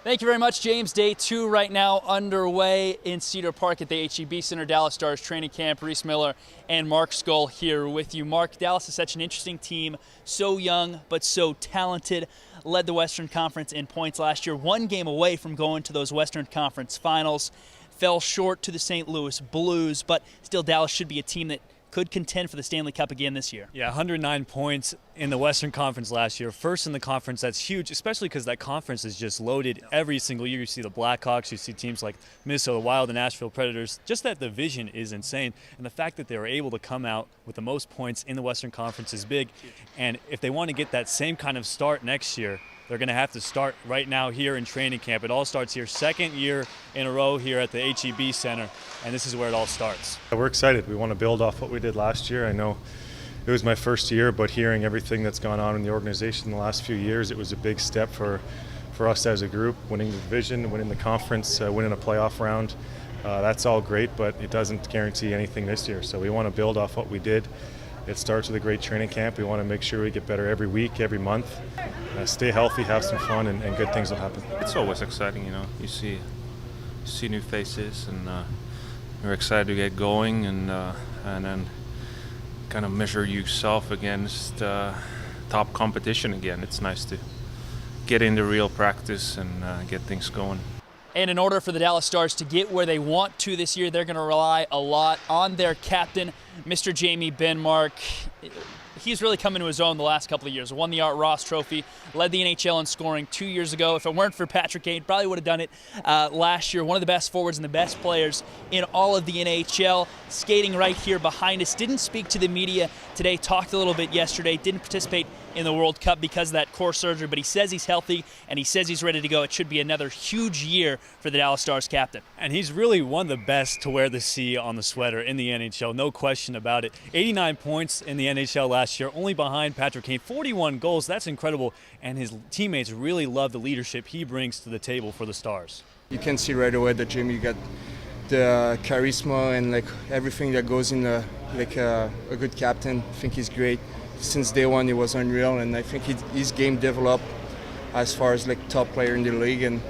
Thank you very much, James. Day 2 right now underway in Cedar Park at the HEB Center. Dallas Stars training camp. Reese Miller and Mark Skol here with you. Mark, Dallas is such an interesting team, so young but so talented. Led the Western Conference in points last year. One game away from going to those Western Conference finals. Fell short to the St. Louis Blues, but still Dallas should be a team that could contend for the Stanley Cup again this year. Yeah, 109 points in the Western Conference last year. First in the conference, that's huge, especially because that conference is just loaded every single year. You see the Blackhawks, you see teams like Minnesota Wild and Nashville Predators. Just that division is insane. And the fact that they were able to come out with the most points in the Western Conference is big. And if they want to get that same kind of start next year, they're going to have to start right now here in training camp. It all starts here, second year in a row here at the HEB Center, and this is where it all starts. We're excited. We want to build off what we did last year. I know it was my first year, but hearing everything that's gone on in the organization in the last few years, it was a big step for us as a group, winning the division, winning the conference, winning a playoff round. That's all great, but it doesn't guarantee anything this year. So we want to build off what we did. It starts with a great training camp. We want to make sure we get better every week, every month. Stay healthy, have some fun, and good things will happen. It's always exciting, you know. You see new faces, and you're excited to get going, and then kind of measure yourself against top competition again. It's nice to get into real practice and get things going. And in order for the Dallas Stars to get where they want to this year, they're going to rely a lot on their captain, Mr. Jamie Benn. Mark, he's really come into his own the last couple of years. Won the Art Ross Trophy, led the NHL in scoring 2 years ago. If it weren't for Patrick Kane, probably would have done it last year. One of the best forwards and the best players in all of the NHL. Skating right here behind us. Didn't speak to the media today, talked a little bit yesterday, didn't participate in the World Cup because of that core surgery, but he says he's healthy and he says he's ready to go. It should be another huge year for the Dallas Stars captain. And he's really one of the best to wear the C on the sweater in the NHL, no question about it. 89 points in the NHL last year, only behind Patrick Kane. 41 goals, that's incredible. And his teammates really love the leadership he brings to the table for the Stars. You can see right away that Jamie got the charisma and everything that goes in a good captain. I think he's great. Since day one, he was unreal, and I think his game developed as far as top player in the league, and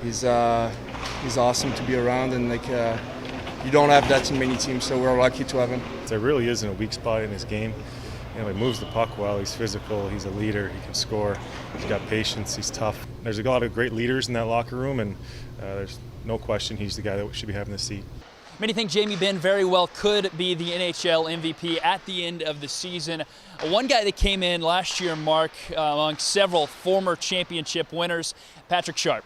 he's awesome to be around, and you don't have that in many teams, so we're lucky to have him. There really isn't a weak spot in his game. You know, he moves the puck well, he's physical, he's a leader, he can score, he's got patience, he's tough. There's a lot of great leaders in that locker room, and there's no question he's the guy that should be having the seat. Many think Jamie Benn very well could be the NHL MVP at the end of the season. One guy that came in last year, Mark, among several former championship winners, Patrick Sharp.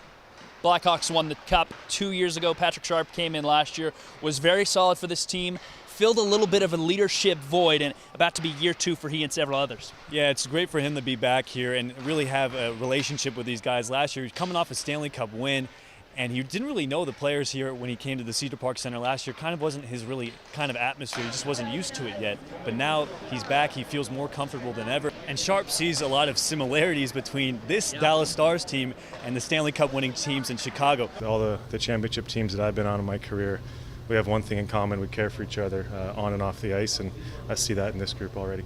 Blackhawks won the Cup 2 years ago. Patrick Sharp came in last year, was very solid for this team, filled a little bit of a leadership void, and about to be year 2 for he and several others. Yeah, it's great for him to be back here and really have a relationship with these guys. Last year, he was coming off a Stanley Cup win, and he didn't really know the players here when he came to the Cedar Park Center last year. Kind of wasn't his really kind of atmosphere. He just wasn't used to it yet. But now he's back. He feels more comfortable than ever. And Sharp sees a lot of similarities between this Dallas Stars team and the Stanley Cup winning teams in Chicago. All the championship teams that I've been on in my career, we have one thing in common. We care for each other on and off the ice, and I see that in this group already.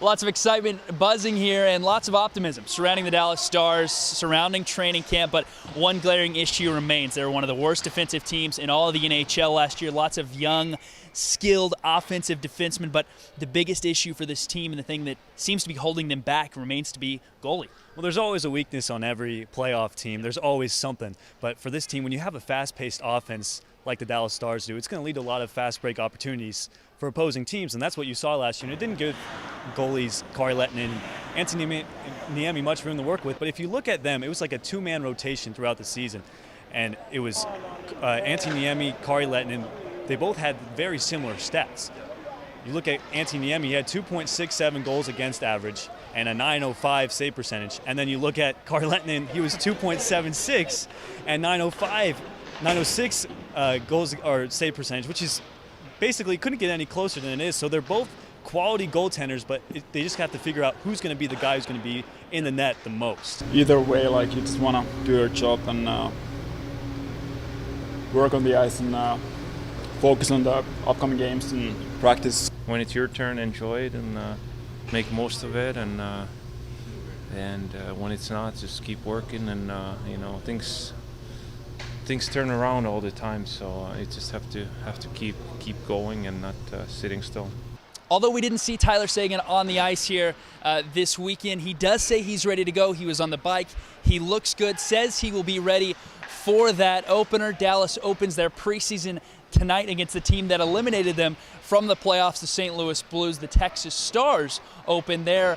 Lots of excitement buzzing here and lots of optimism surrounding the Dallas Stars, surrounding training camp, but one glaring issue remains. They were one of the worst defensive teams in all of the NHL last year. Lots of young, skilled offensive defensemen, but the biggest issue for this team and the thing that seems to be holding them back remains to be goalie. Well, there's always a weakness on every playoff team. There's always something. But for this team, when you have a fast-paced offense like the Dallas Stars do, it's going to lead to a lot of fast break opportunities for opposing teams, and that's what you saw last year. And it didn't give goalies Kari Lehtinen and Antti Niemi much room to work with, but if you look at them, it was like a two-man rotation throughout the season. And it was Antti Niemi, Kari Lehtinen. They both had very similar stats. You look at Antti Niemi, he had 2.67 goals against average and a .905 save percentage. And then you look at Kari Lehtinen, he was 2.76 and .906 goals or save percentage, which is basically couldn't get any closer than it is. So they're both quality goaltenders, but they just have to figure out who's going to be the guy who's going to be in the net the most. Either way, you just want to do your job and work on the ice and focus on the upcoming games and practice. When it's your turn, enjoy it and make most of it, and And when it's not, just keep working, and you know, things turn around all the time. So you just have to keep going and not sitting still. Although we didn't see Tyler Seguin on the ice here this weekend, he does say he's ready to go. He was on the bike. He looks good, says he will be ready for that opener. Dallas opens their preseason tonight against the team that eliminated them from the playoffs, the St. Louis Blues. The Texas Stars open their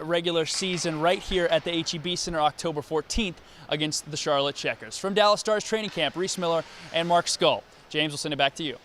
regular season right here at the HEB Center October 14th against the Charlotte Checkers. From Dallas Stars training camp, Reese and Mark Skol. James, will send it back to you.